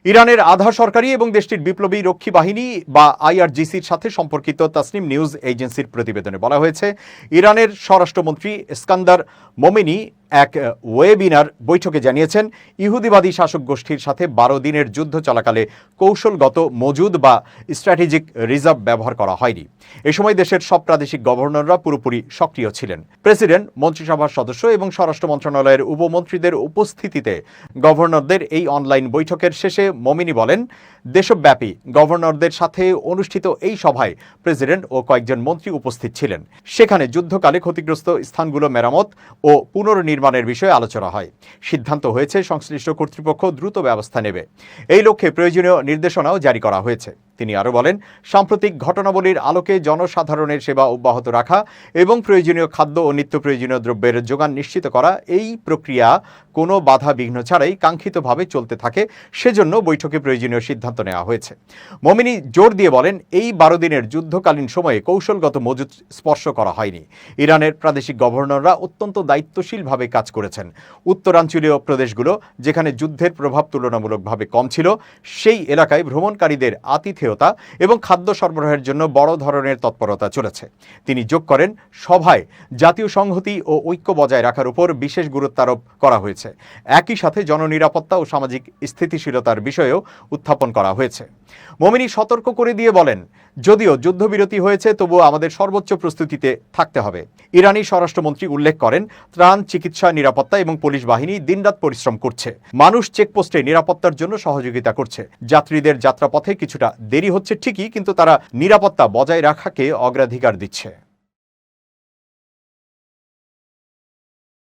ইরানের আধা সরকারি এবং দেশটির বিপ্লবী রক্ষী বাহিনী বা আইআরজিসির সাথে সম্পর্কিত তাসনিম নিউজ এজেন্সির প্রতিবেদনে বলা হয়েছে, ইরানের স্বরাষ্ট্রমন্ত্রী ইস্কান্দার মোমেনি এক ওয়েবিনার বৈঠকে জানিয়েছেন, ইহুদিবাদী শাসক গোষ্ঠীর সাথে 12 দিনের যুদ্ধ চলাকালে কৌশলগত মজুদ বা স্ট্র্যাটেজিক রিজার্ভ ব্যবহার করা হয়নি। এ সময় দেশের সব প্রাদেশিক গভর্নররা পুরোপুরি সক্রিয় ছিলেন। প্রেসিডেন্ট, মন্ত্রিসভার সদস্য এবং স্বরাষ্ট্র মন্ত্রণালয়ের উপমন্ত্রীদের উপস্থিতিতে গভর্নরদের এই অনলাইন বৈঠকের শেষে মোমিনি বলেন, দেশব্যাপী গভর্নরদের সাথে অনুষ্ঠিত এই সভায় প্রেসিডেন্ট ও কয়েকজন মন্ত্রী উপস্থিত ছিলেন। সেখানে যুদ্ধকালে ক্ষতিগ্রস্ত স্থানগুলো মেরামত ও পুনর্নির্মাণের বিষয়ে আলোচনা হয়। সিদ্ধান্ত হয়েছে সংশ্লিষ্ট কর্তৃপক্ষ দ্রুত ব্যবস্থা নেবে। এই লক্ষ্যে প্রয়োজনীয় নির্দেশনাও জারি করা হয়েছে। তিনি আরও বলেন, সাম্প্রতিক ঘটনাবলীর আলোকে জনসাধারণের সেবা অব্যাহত রাখা এবং প্রয়োজনীয় খাদ্য ও নিত্য প্রয়োজনীয় দ্রব্যের যোগান নিশ্চিত করা এই প্রক্রিয়া কোনো বাধা বিঘ্ন ছাড়াই কাঙ্ক্ষিতভাবে চলতে থাকে, সেজন্য বৈঠকে প্রয়োজনীয় সিদ্ধান্ত নেওয়া হয়েছে। মোমিনি জোর দিয়ে বলেন, এই 12 দিনের যুদ্ধকালীন সময়ে কৌশলগত মজুদ স্পর্শ করা হয়নি। ইরানের প্রাদেশিক গভর্নররা অত্যন্ত দায়িত্বশীলভাবে কাজ করেছেন। উত্তরাঞ্চলীয় প্রদেশগুলো, যেখানে যুদ্ধের প্রভাব তুলনামূলকভাবে কম ছিল, সেই এলাকায় ভ্রমণকারীদের আতিথেয়তা এবং খাদ্য সরবরাহের জন্য বড় ধরনের তৎপরতা চলেছে। তিনি যোগ করেন, সভায় জাতীয় সংহতি ও ঐক্য বজায় রাখার উপর বিশেষ গুরুত্ব আরোপ করা হয়েছে। একই সাথে জননিরাপত্তা ও সামাজিক স্থিতিশীলতার বিষয়েও উত্থাপন করা হয়েছে। মোমিনি সতর্ক করে দিয়ে বলেন, যদিও যুদ্ধবিরতি হয়েছে, তবুও আমাদের সর্বোচ্চ প্রস্তুতিতে থাকতে হবে। ইরানি স্বরাষ্ট্রমন্ত্রী উল্লেখ করেন, ত্রাণ, চিকিৎসা, নিরাপত্তা এবং পুলিশ বাহিনী দিনরাত পরিশ্রম করছে। মানুষ চেকপোস্টে নিরাপত্তার জন্য সহযোগিতা করছে। যাত্রীদের যাত্রাপথে কিছুটা দেরি হচ্ছে ঠিকই, কিন্তু তারা নিরাপত্তা বজায় রাখাকে অগ্রাধিকার দিচ্ছে।